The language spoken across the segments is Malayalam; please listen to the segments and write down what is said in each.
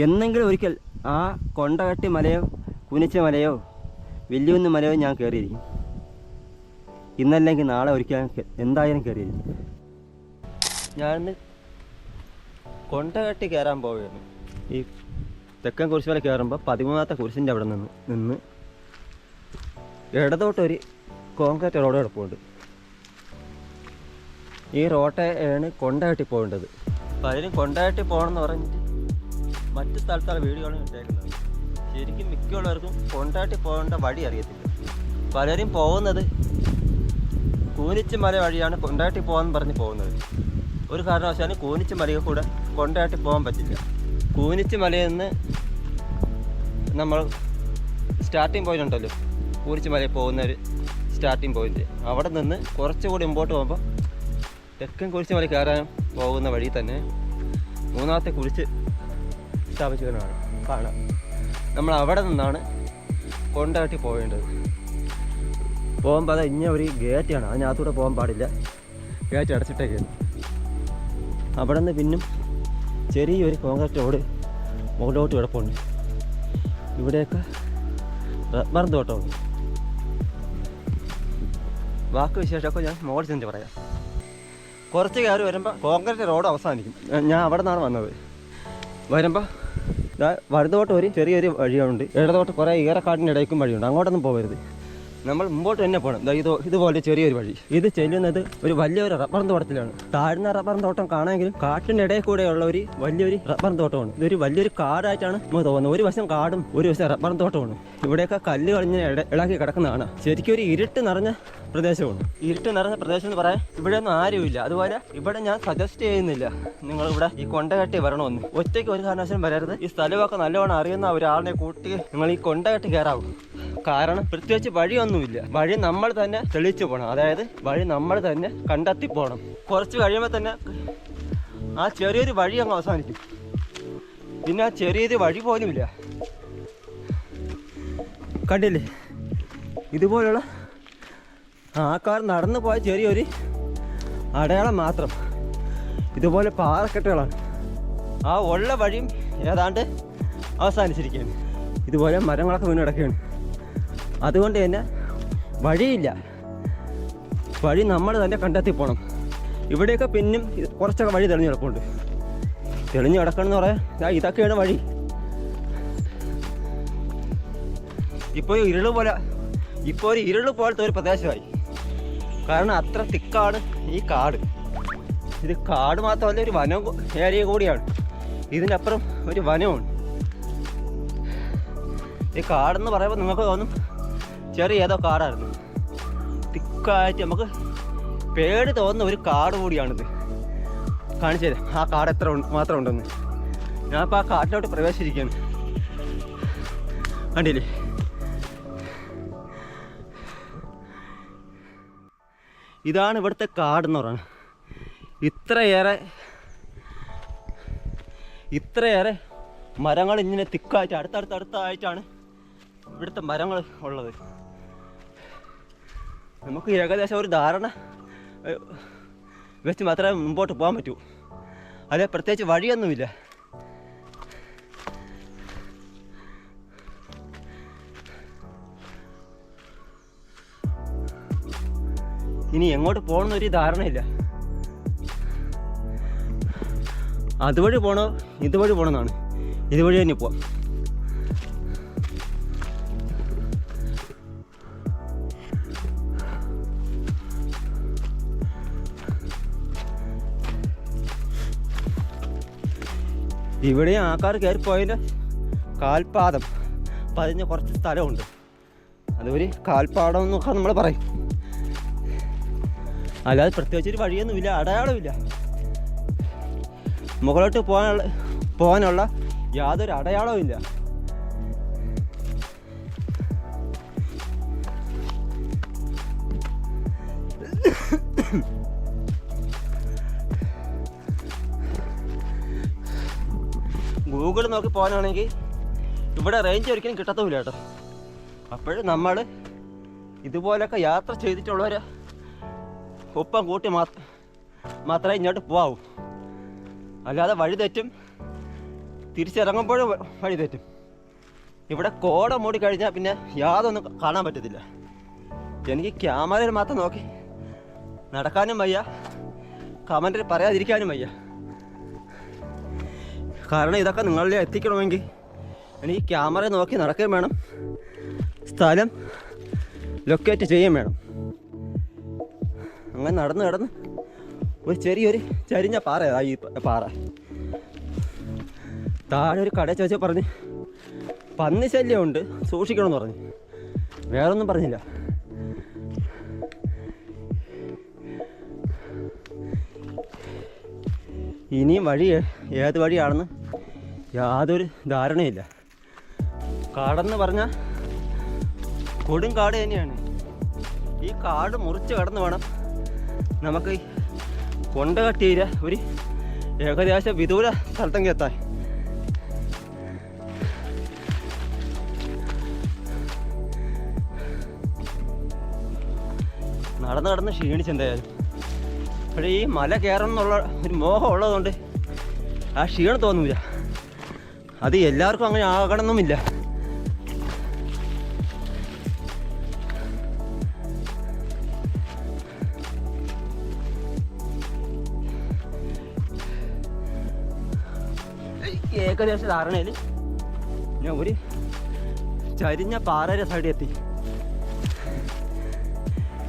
എന്നെങ്കിലും ഒരിക്കൽ ആ കൊണ്ടകട്ടി മലയോ കുനിച്ച മലയോ വലിയൊന്ന് മലയോ ഞാൻ കയറിയിരിക്കും. ഇന്നല്ലെങ്കിൽ നാളെ ഒരിക്കൽ എന്തായാലും കയറിയിരിക്കും. ഞാനിന്ന് കൊണ്ടകട്ടി കയറാൻ പോവുകയാണ്. ഈ തെക്കൻ കുരിശുമല കയറുമ്പോൾ 13ാമത്തെ കുരിശിൻ്റെ അവിടെ നിന്ന് ഇടതോട്ടൊരു കോൺക്രീറ്റ് റോഡ് കിടപ്പുണ്ട്. ഈ റോട്ടാണ് കൊണ്ടകട്ടി പോകേണ്ടത്. പലരും കൊണ്ടകട്ടി പോകണമെന്ന് പറഞ്ഞിട്ട് മറ്റു സ്ഥലത്താണ് വീഡിയോകളും ഇട്ടേക്കുന്നത്. ശരിക്കും മിക്കുള്ളവർക്കും കൊണ്ടകട്ടി പോകേണ്ട വഴി അറിയത്തില്ല. പലരും പോകുന്നത് കൂനിച്ച് മല വഴിയാണ് കൊണ്ടകട്ടി പോകാമെന്ന് പറഞ്ഞ് പോകുന്നത്. ഒരു കാരണവശാലും കൂനിച്ച് മലയിൽ കൂടെ കൊണ്ടകട്ടി പോകാൻ പറ്റില്ല. കൂനിച്ച് മലയിൽ നിന്ന് നമ്മൾ സ്റ്റാർട്ടിങ് പോയിന്റ് ഉണ്ടല്ലോ, കൂനിച്ച് മലയിൽ പോകുന്നൊരു സ്റ്റാർട്ടിങ് പോയിന്റ്, അവിടെ നിന്ന് കുറച്ചുകൂടി മുമ്പോട്ട് പോകുമ്പോൾ തെക്കൻ കുരിശ് മല കയറാൻ പോകുന്ന വഴി തന്നെ 3ാമത്തെ കുരിശ് സ്ഥാപിച്ചിരിക്കുന്നതാണ് കാണാം. നമ്മൾ അവിടെ നിന്നാണ് കൊണ്ടകട്ടി പോകേണ്ടത്. പോകുമ്പോൾ അത് ഇന്ന ഒരു ഗേറ്റാണ്, അതിനകത്തൂടെ പോകാൻ പാടില്ല, ഗേറ്റ് അടച്ചിട്ടേക്കാണ്. അവിടെ നിന്ന് പിന്നും ചെറിയൊരു കോൺക്രീറ്റ് റോഡ് മുകളിലോട്ട് കിടപ്പുണ്ട്. ഇവിടെയൊക്കെ റബ്ബർ തോട്ടമുണ്ട്. ബാക്കി വിശേഷമൊക്കെ ഞാൻ മുകളിൽ ചെന്നിട്ട് പറയാം. കുറച്ച് കയറി വരുമ്പോൾ കോൺക്രീറ്റ് റോഡ് അവസാനിക്കും. ഞാൻ അവിടെ നിന്നാണ് വന്നത്. വരുമ്പോൾ വലതോട്ട് ഒരു ചെറിയൊരു വഴിയുണ്ട്, ഇടതോട്ട് കുറേ ഈറക്കാട്ടിൻ്റെ ഇടയ്ക്കും വഴിയുണ്ട്. അങ്ങോട്ടൊന്നും പോകരുത്, നമ്മൾ മുമ്പോട്ട് തന്നെ പോകണം. ഇതുപോലെ ചെറിയൊരു വഴി. ഇത് ചെല്ലുന്നത് ഒരു വലിയൊരു റബ്ബർ തോട്ടത്തിലാണ്. താഴ്ന്ന റബ്ബർ തോട്ടം കാണാമെങ്കിലും കാട്ടിൻ്റെ ഇടയിൽ കൂടെയുള്ള ഒരു വലിയൊരു റബ്ബർ തോട്ടമാണ്. ഇതൊരു വലിയൊരു കാടായിട്ടാണ് നമുക്ക് തോന്നുന്നത്. ഒരു വശം കാടും ഒരു വശം റബ്ബർ തോട്ടമാണ്. ഇവിടെയൊക്കെ കല്ല് കളിഞ്ഞ് ഇളക്കി കിടക്കുന്നതാണ്. ശരിക്കും ഒരു ഇരുട്ട് നിറഞ്ഞ പ്രദേശമാണ്. ഇരുട്ട് നിറഞ്ഞ പ്രദേശം എന്ന് പറയാൻ ഇവിടെ ഒന്നും ആരുമില്ല. അതുപോലെ ഇവിടെ ഞാൻ സജസ്റ്റ് ചെയ്യുന്നില്ല നിങ്ങളിവിടെ ഈ കൊണ്ടകട്ടി വരണമെന്ന്. ഒറ്റയ്ക്ക് ഒരു കാരണവശാലും വരരുത്. ഈ സ്ഥലമൊക്കെ നല്ലവണ്ണം അറിയുന്ന ഒരാളിനെ കൂട്ടി നിങ്ങൾ ഈ കൊണ്ടകട്ടി കയറാവും. കാരണം പ്രത്യേകിച്ച് വഴിയൊന്നുമില്ല. വഴി നമ്മൾ തന്നെ തെളിയിച്ചു പോകണം. അതായത് വഴി നമ്മൾ തന്നെ കണ്ടെത്തി പോകണം. കുറച്ച് കഴിയുമ്പോൾ തന്നെ ആ ചെറിയൊരു വഴി അങ്ങ് അവസാനിക്കും. പിന്നെ ആ ചെറിയൊരു വഴി പോലുമില്ല. കണ്ടില്ലേ, ഇതുപോലുള്ള ആൾക്കാർ നടന്നു പോയ ചെറിയൊരു അടയാളം മാത്രം. ഇതുപോലെ പാറക്കെട്ടുകളാണ്. ആ ഉള്ള വഴിയും ഏതാണ്ട് അവസാനിച്ചിരിക്കുകയാണ്. ഇതുപോലെ മരങ്ങളൊക്കെ വീണ് കിടക്കുകയാണ്. അതുകൊണ്ട് തന്നെ വഴിയില്ല. വഴി നമ്മൾ തന്നെ കണ്ടെത്തി പോകണം. ഇവിടെയൊക്കെ പിന്നും കുറച്ചൊക്കെ വഴി തെളിഞ്ഞ് കിടപ്പുണ്ട്. തെളിഞ്ഞ് കിടക്കണമെന്ന് പറയാൻ ഇതൊക്കെയാണ് വഴി. ഇപ്പോൾ ഒരു ഇരുള് പോലത്തെ ഒരു പ്രദേശമായി. കാരണം അത്ര തിക്കാണ് ഈ കാട്. ഇത് കാട് മാത്രമല്ല, ഒരു വനം ഏരിയ കൂടിയാണ്. ഇതിനപ്പുറം ഒരു വനമാണ്. ഈ കാടെന്ന് പറയുമ്പോൾ നിങ്ങൾക്ക് തോന്നും ചെറിയ ഏതോ കാടായിരുന്നു. തിക്കായിട്ട് നമുക്ക് പേടി തോന്നുന്ന ഒരു കാട് കൂടിയാണിത്. കാണിച്ചു തരാം ആ കാട് എത്ര മാത്രം ഉണ്ടെന്ന്. ഞാനിപ്പോൾ ആ കാട്ടിലോട്ട് പ്രവേശിച്ചിരിക്കുകയാണ്. കണ്ടില്ലേ, ഇതാണ് ഇവിടുത്തെ കാടെന്ന് പറയുന്നത്. ഇത്രയേറെ മരങ്ങൾ ഇങ്ങനെ തിക്കായിട്ട് അടുത്തടുത്തായിട്ടാണ് ഇവിടുത്തെ മരങ്ങൾ ഉള്ളത്. നമുക്ക് ഏകദേശം ഒരു ധാരണ വെച്ച് മാത്രമേ മുമ്പോട്ട് പോകാൻ പറ്റൂ. അല്ലെ പ്രത്യേകിച്ച് വഴിയൊന്നുമില്ല. ഇനി എങ്ങോട്ട് പോകണമെന്നൊരു ധാരണയില്ല. അതുവഴി പോകണോ ഇതുവഴി പോകണമെന്നാണ്. ഇതുവഴി തന്നെ പോവാം. ഇവിടെയും ആൾക്കാർ കയറിപ്പോയതിൻ്റെ കാൽപാദം പതിഞ്ഞ കുറച്ച് സ്ഥലമുണ്ട്. അതൊരു കാൽപ്പാടം എന്നൊക്കെ നമ്മൾ പറയും. അല്ലാതെ പ്രത്യേകിച്ചൊരു വഴിയൊന്നുമില്ല, അടയാളമില്ല. മുകളിലോട്ട് പോകാനുള്ള യാതൊരു അടയാളവും ഇല്ല. ഗൂഗിൾ നോക്കി പോകാനാണെങ്കിൽ ഇവിടെ റേഞ്ച് ഒരിക്കലും കിട്ടത്തുമില്ല കേട്ടോ. അപ്പോഴും നമ്മൾ ഇതുപോലൊക്കെ യാത്ര ചെയ്തിട്ടുള്ളവർ ഒപ്പം കൂട്ടി മാത്രമേ ഇങ്ങോട്ട് പോകാവൂ. അല്ലാതെ വഴി തെറ്റും തിരിച്ചിറങ്ങുമ്പോഴും വഴി തെറ്റും. ഇവിടെ കോട മൂടി കഴിഞ്ഞാൽ പിന്നെ യാതൊന്നും കാണാൻ പറ്റത്തില്ല. എനിക്ക് ക്യാമറയിൽ മാത്രം നോക്കി നടക്കാനും വയ്യ, കമൻറ്റിൽ പറയാതിരിക്കാനും വയ്യ. കാരണം ഇതൊക്കെ നിങ്ങളിലെ എത്തിക്കണമെങ്കിൽ എനിക്ക് ക്യാമറ നോക്കി നടക്കുകയും വേണം, സ്ഥലം ലൊക്കേറ്റ് ചെയ്യുകയും വേണം. അങ്ങനെ നടന്ന് ഒരു ചെറിയൊരു ചരിഞ്ഞ പാറയാണ് ഈ പാറ. താഴെ ഒരു കട ചോദിച്ചാൽ പറഞ്ഞ് പന്നി ശല്യമുണ്ട്, സൂക്ഷിക്കണമെന്ന് പറഞ്ഞു. വേറൊന്നും പറഞ്ഞില്ല. ഇനിയും വഴി ഏത് വഴിയാണെന്ന് യാതൊരു ധാരണയില്ല. കാടെന്ന് പറഞ്ഞാൽ കൊടും കാട് തന്നെയാണ്. ഈ കാട് മുറിച്ച് കടന്ന് വേണം നമുക്ക് കൊണ്ടകട്ടിയില ഒരു ഏകദേശം വിദൂര സ്ഥലത്തെങ്കിൽ എത്താൻ. നടന്ന് ക്ഷീണിച്ചെന്തായാലും. പക്ഷേ ഈ മല കയറണം എന്നുള്ള ഒരു മോഹം ഉള്ളതുകൊണ്ട് ആ ക്ഷീണം തോന്നില്ല. അത് എല്ലാവർക്കും അങ്ങനെ ആകണമെന്നുമില്ല. ഏകദേശ ധാരണയിൽ ഞാൻ ഒരു ചരിഞ്ഞ പാറയുടെ സൈഡിൽ എത്തി.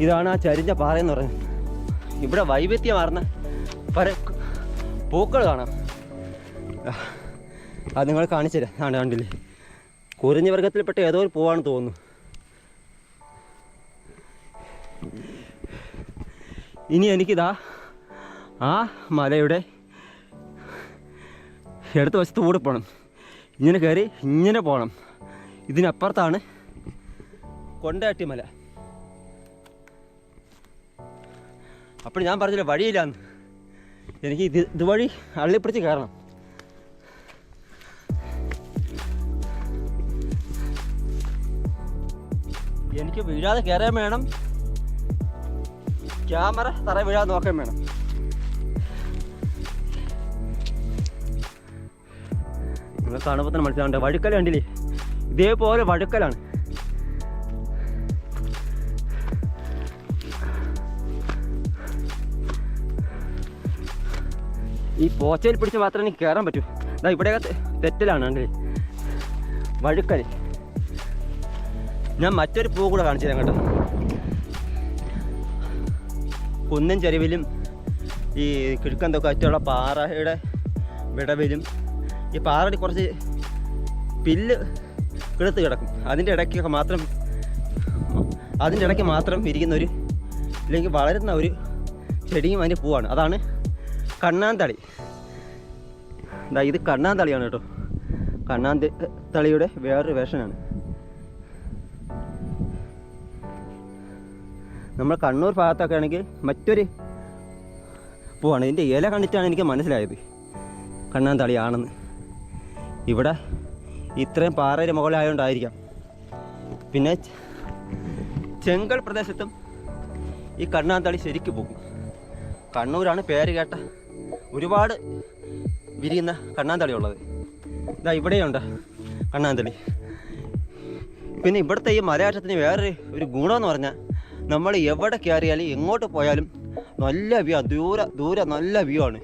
ഇതാണ് ആ ചരിഞ്ഞ പാറയെന്ന് പറയുന്നത്. ഇവിടെ വൈവിധ്യമാർന്ന പല പൂക്കൾ കാണാം. അത് നിങ്ങൾ കാണിച്ചു തരാം. കണ്ടില്ലേ, കുറിഞ്ഞ വർഗത്തിൽപ്പെട്ട ഏതോ ഒരു പൂവാണെന്ന് തോന്നുന്നു. ഇനി എനിക്കിതാ ആ മലയുടെ ഇടത്ത് വശത്ത് കൂടെ പോകണം. ഇങ്ങനെ കയറി ഇങ്ങനെ പോകണം. ഇതിനപ്പുറത്താണ് കൊണ്ടയാട്ടി മല. അപ്പോൾ ഞാൻ പറഞ്ഞില്ല വഴിയില്ലാന്ന്. എനിക്ക് ഇതുവഴി അള്ളിപ്പിടിച്ച് കയറണം. എനിക്ക് വീഴാതെ കയറാൻ വേണം, ക്യാമറ തറ വീഴാതെ നോക്കാൻ വേണം. നിങ്ങൾ കാണുമ്പോൾ തന്നെ മനസ്സിലാവണ്ട. വഴുക്കൽ കണ്ടില്ലേ, ഇതേപോലെ വഴുക്കലാണ്. ഈ പോച്ചയിൽ പിടിച്ച് മാത്രമേ എനിക്ക് കയറാൻ പറ്റൂ. അതാ ഇവിടെയൊക്കെ തെറ്റലാണ് കണ്ടില്ലേ, വഴുക്കൽ. ഞാൻ മറ്റൊരു പൂ കൂടെ കാണിച്ചു തരാം കേട്ടോ. കുന്നും ചെരുവിലും ഈ കിഴക്കൻ തൊക്കാറ്റുള്ള പാറയുടെ വിടവിലും ഈ പാറയിൽ കുറച്ച് പില്ല് കിടത്ത് കിടക്കും. അതിൻ്റെ ഇടയ്ക്ക് മാത്രം ഇരിക്കുന്ന ഒരു, അല്ലെങ്കിൽ വളരുന്ന ഒരു ചെടിയും അതിൻ്റെ പൂവാണ്. അതാണ് കണ്ണാന്തളി. ഇത് കണ്ണാന്തളിയാണ് കേട്ടോ. കണ്ണാന്തളിയുടെ വേറൊരു വേർഷനാണ്. നമ്മൾ കണ്ണൂർ ഭാഗത്തൊക്കെ ആണെങ്കിൽ മറ്റൊരു പൂവാണ്. ഇതിൻ്റെ ഇല കണ്ടിട്ടാണ് എനിക്ക് മനസ്സിലായത് കണ്ണാന്തളിയാണെന്ന്. ഇവിടെ ഇത്രയും പാറയുടെ മുകളിലായതുകൊണ്ടായിരിക്കാം. പിന്നെ ചെങ്കൽ പ്രദേശത്തും ഈ കണ്ണാന്തളി ശരിക്കും പോകും. കണ്ണൂരാണ് പേര് കേട്ട ഒരുപാട് വിരിയുന്ന കണ്ണാന്തളി ഉള്ളത്. ഇതാ ഇവിടെയുണ്ട് കണ്ണാന്തളി. പിന്നെ ഇവിടുത്തെ ഈ മലയാറ്റത്തിന് വേറൊരു ഗുണമെന്ന് പറഞ്ഞാൽ നമ്മൾ എവിടെ കയറിയാലും എങ്ങോട്ട് പോയാലും നല്ല വ്യൂ, ദൂരെ നല്ല വ്യൂ ആണ്.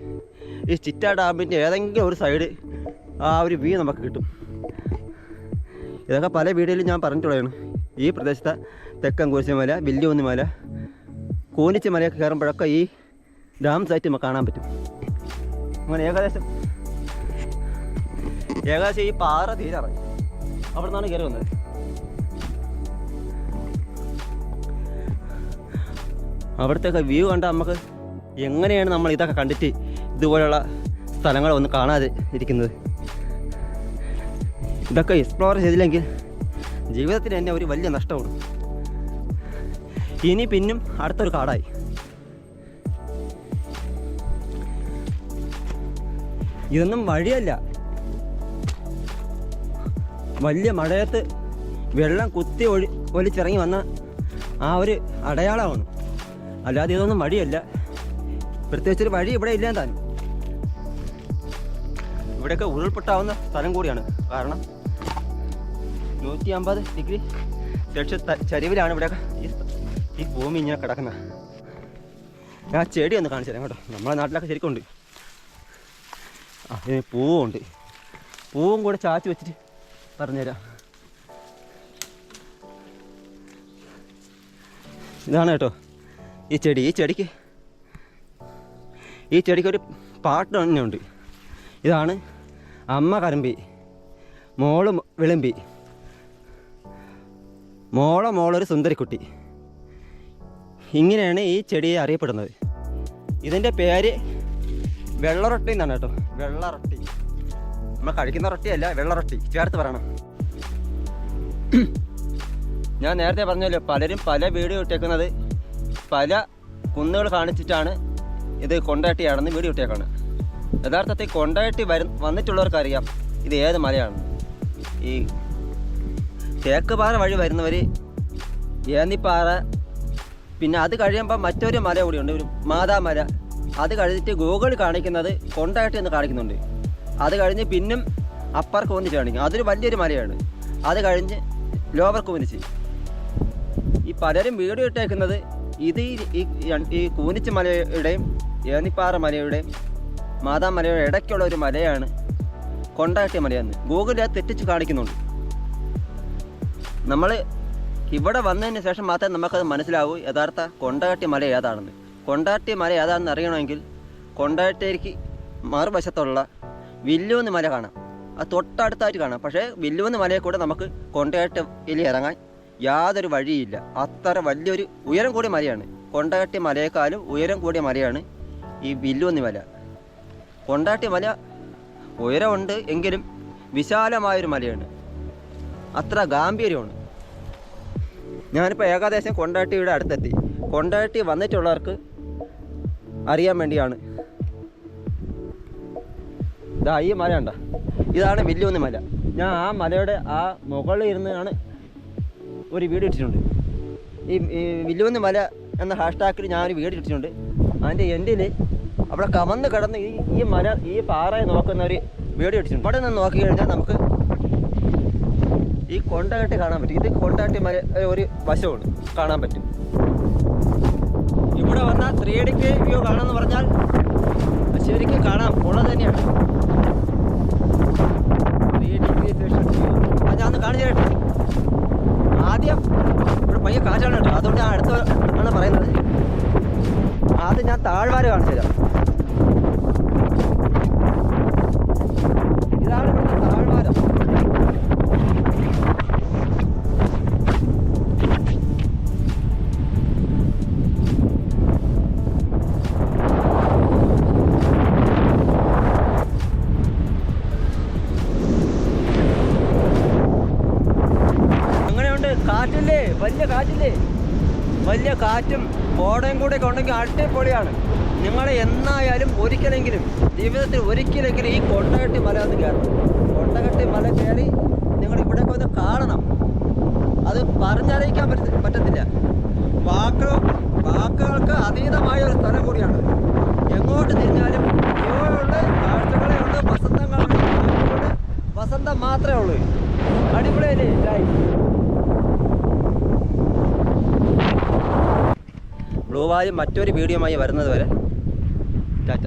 ഈ ചിറ്റാ ഡാമിൻ്റെ ഏതെങ്കിലും ഒരു സൈഡ് ആ ഒരു വ്യൂ നമുക്ക് കിട്ടും. ഇതൊക്കെ പല വീഡിയോയിലും ഞാൻ പറഞ്ഞിട്ടുള്ളതാണ്. ഈ പ്രദേശത്തെ തെക്കൻ കുരിശുമല, വില്ലുകുന്നിമല, കൂനിച്ചി മലയൊക്കെ കയറുമ്പോഴൊക്കെ ഈ ഡാം സൈറ്റ് നമുക്ക് കാണാൻ പറ്റും. അങ്ങനെ ഏകദേശം ഈ പാറ തീരാറായി. അവിടെ നിന്നാണ് കയറി വന്നത്. അവിടുത്തെ വ്യൂ കണ്ടാൽ നമുക്ക് എങ്ങനെയാണ് നമ്മൾ ഇതൊക്കെ കണ്ടിട്ട് ഇതുപോലുള്ള സ്ഥലങ്ങളൊന്നും കാണാതെ ഇരിക്കുന്നത്. ഇതൊക്കെ എക്സ്പ്ലോർ ചെയ്തില്ലെങ്കിൽ ജീവിതത്തിന് തന്നെ ഒരു വലിയ നഷ്ടമാണ്. ഇനി പിന്നും അടുത്തൊരു കാടായി. ഇതൊന്നും വഴിയല്ല, വലിയ മഴയത്ത് വെള്ളം കുത്തി ഒലിച്ചിറങ്ങി വന്ന ആ ഒരു അടയാളമാണ്. അല്ലാതെ ഇതൊന്നും വഴിയല്ല. പ്രത്യേകിച്ചൊരു വഴി ഇവിടെ ഇല്ല താൻ. ഇവിടെയൊക്കെ ഉരുൾപൊട്ടാവുന്ന സ്ഥലം കൂടിയാണ്. കാരണം 150 ഡിഗ്രി സെൽഷ്യസ് ചരിവിലാണ് ഇവിടെയൊക്കെ ഈ ഭൂമി ഇങ്ങനെ കിടക്കുന്നത്. ഞാൻ ചെടി ഒന്ന് കാണിച്ചു തരാം കേട്ടോ. നമ്മളെ നാട്ടിലൊക്കെ ശരിക്കും ഉണ്ട്. ഇതിന് പൂവുണ്ട്. പൂവും കൂടെ ചാച്ച് വെച്ചിട്ട് പറഞ്ഞുതരാം. ഇതാണ് കേട്ടോ ഈ ചെടി. ഈ ചെടിക്ക് ഒരു പാട്ട് തന്നെ ഉണ്ട്. ഇതാണ് അമ്മ കരമ്പി, മോള് വിളമ്പി, മോളൊരു സുന്ദരിക്കുട്ടി. ഇങ്ങനെയാണ് ഈ ചെടിയെ അറിയപ്പെടുന്നത്. ഇതിൻ്റെ പേര് വെള്ളറൊട്ടി എന്നാണ് കേട്ടോ. വെള്ളറൊട്ടി. നമ്മൾ കഴിക്കുന്ന റൊട്ടിയല്ല, വെള്ളറൊട്ടി ചേർത്ത് പറയണം. ഞാൻ നേരത്തെ പറഞ്ഞല്ലോ, പലരും പല വീഡിയോ ഇട്ടേക്കുന്നത് പല കുന്നുകൾ കാണിച്ചിട്ടാണ് ഇത് കൊണ്ടാട്ടിയാണെന്ന് വീഡിയോ ഇട്ടേക്കാണ്. യഥാർത്ഥത്തിൽ കൊണ്ടാട്ടി വന്നിട്ടുള്ളവർക്കറിയാം ഇത് ഏത് മലയാണെന്ന്. ഈ തേക്കുപാറ വഴി വരുന്നവർ ഏന്നിപ്പാറ, പിന്നെ അത് കഴിയുമ്പോൾ മറ്റൊരു മല കൂടിയുണ്ട്, ഒരു മാതാമല. അത് കഴിഞ്ഞിട്ട് ഗൂഗിൾ കാണിക്കുന്നത് കൊണ്ടാട്ടി എന്ന് കാണിക്കുന്നുണ്ട്. അത് കഴിഞ്ഞ് പിന്നും അപ്പർ കൂന്നിച്ച് കാണിക്കും. അതൊരു വലിയൊരു മലയാണ്. അത് കഴിഞ്ഞ് ലോവർ കൂന്നിച്ച്. ഈ പലരും വീഡിയോ ഇട്ടേക്കുന്നത് ഇത് ഈ കൂനിച്ച് മലയുടെയും ഏന്നിപ്പാറ മലയുടെയും മാതാമലയുടെ ഇടയ്ക്കുള്ള ഒരു മലയാണ് കൊണ്ടാട്ടി മലയെന്ന് ഗൂഗിളിൽ അത് തെറ്റിച്ച് കാണിക്കുന്നുണ്ട്. നമ്മൾ ഇവിടെ വന്നതിന് ശേഷം മാത്രമേ നമുക്കത് മനസ്സിലാവൂ യഥാർത്ഥ കൊണ്ടാട്ടി മല ഏതാണെന്ന്. കൊണ്ടാട്ടി മല ഏതാണെന്ന് അറിയണമെങ്കിൽ കൊണ്ടാട്ടിക്ക് മറുവശത്തുള്ള വില്ലൂന്ന് മല കാണാം. അത് തൊട്ടടുത്തായിട്ട് കാണാം. പക്ഷേ വില്ലൂന്ന് മലയെ കൂടെ നമുക്ക് കൊണ്ടാട്ടിയിൽ ഇറങ്ങാൻ യാതൊരു വഴിയില്ല. അത്ര വലിയൊരു ഉയരം കൂടിയ മലയാണ്. കൊണ്ടാട്ടി മലയേക്കാളും ഉയരം കൂടിയ മലയാണ് ഈ വില്ലൂന്ന് മല. കൊണ്ടാട്ടി മല ഉയരമുണ്ട് എങ്കിലും വിശാലമായൊരു മലയാണ്. അത്ര ഗാംഭീര്യമാണ്. ഞാനിപ്പോൾ ഏകദേശം കൊണ്ടാട്ടിയുടെ അടുത്തെത്തി. കൊണ്ടാട്ടി വന്നിട്ടുള്ളവർക്ക് അറിയാൻ വേണ്ടിയാണ്. ഇതാ ഈ മല ഉണ്ടോ, ഇതാണ് വില്ലൂന്ന് മല. ഞാൻ ആ മലയുടെ ആ മുകളിൽ ഇരുന്നാണ് ഒരു വീഡിയോ ഇട്ടിട്ടുണ്ട്. ഈ വില്ലൂന്ന് മല എന്ന ഹാഷ്ടാഗിൽ ഞാനൊരു വീഡിയോ ഇട്ടിട്ടുണ്ട്. അതിൻ്റെ എൻഡിൽ അവിടെ കമന്ന് കിടന്ന് ഈ മല ഈ പാറയെ നോക്കുന്ന ഒരു വീഡിയോ ഇട്ടിട്ടുണ്ട്. അവിടെ നിന്ന് നോക്കി കഴിഞ്ഞാൽ നമുക്ക് ഈ കൊണ്ടാട്ടി കാണാൻ പറ്റും. ഇത് കൊണ്ടാട്ടി മല ഒരു വശമാണ്, കാണാൻ പറ്റും. ഇവിടെ വന്നാൽ 3D വ്യൂ കാണാമെന്ന് പറഞ്ഞാൽ ശരിക്കും കാണാം, ഉള്ളത് തന്നെയാണ്. 3D വ്യൂ ഞാൻ ഒന്ന് കാണിച്ചു തരട്ടെ. ആദ്യം ഇവിടെ പയ്യെ കാറ്റാണ് കേട്ടോ, അതുകൊണ്ട് ഞാൻ അടുത്ത ആണ് പറയുന്നത്. ആദ്യം ഞാൻ താഴ്വാര കാണിച്ചു തരാം. ഇതാണ് ഇവിടുത്തെ താഴ്വാരം. കാറ്റില്ലേ, വലിയ കാറ്റില്ലേ, വലിയ കാറ്റും കോടയും കൂടെ ഒക്കെ ഉണ്ടെങ്കിൽ അടിപൊളിയാണ്. നിങ്ങൾ എന്നായാലും ഒരിക്കലെങ്കിലും ജീവിതത്തിൽ ഒരിക്കലെങ്കിലും ഈ കൊണ്ടകട്ടി മല ഒന്ന് കയറണം. കൊണ്ടകട്ടി മല കയറി നിങ്ങൾ ഇവിടെയൊക്കെ ഒന്ന് കാണണം. അത് പറഞ്ഞറിയിക്കാൻ പറ്റത്തില്ല. വാക്കുകൾക്ക് അതീതമായ ഒരു സ്ഥലം കൂടിയാണ്. എങ്ങോട്ട് തിരിഞ്ഞാലും ഇവയുള്ള കാഴ്ചകളെ ഉണ്ട്, വസന്തങ്ങളുണ്ട്. വസന്തം മാത്രമേ ഉള്ളൂ. അടിപൊളിയല്ലേ? ബ്ലൂ വാലി മറ്റൊരു വീഡിയോയുമായി വരുന്നത് വരെ ടാറ്റ.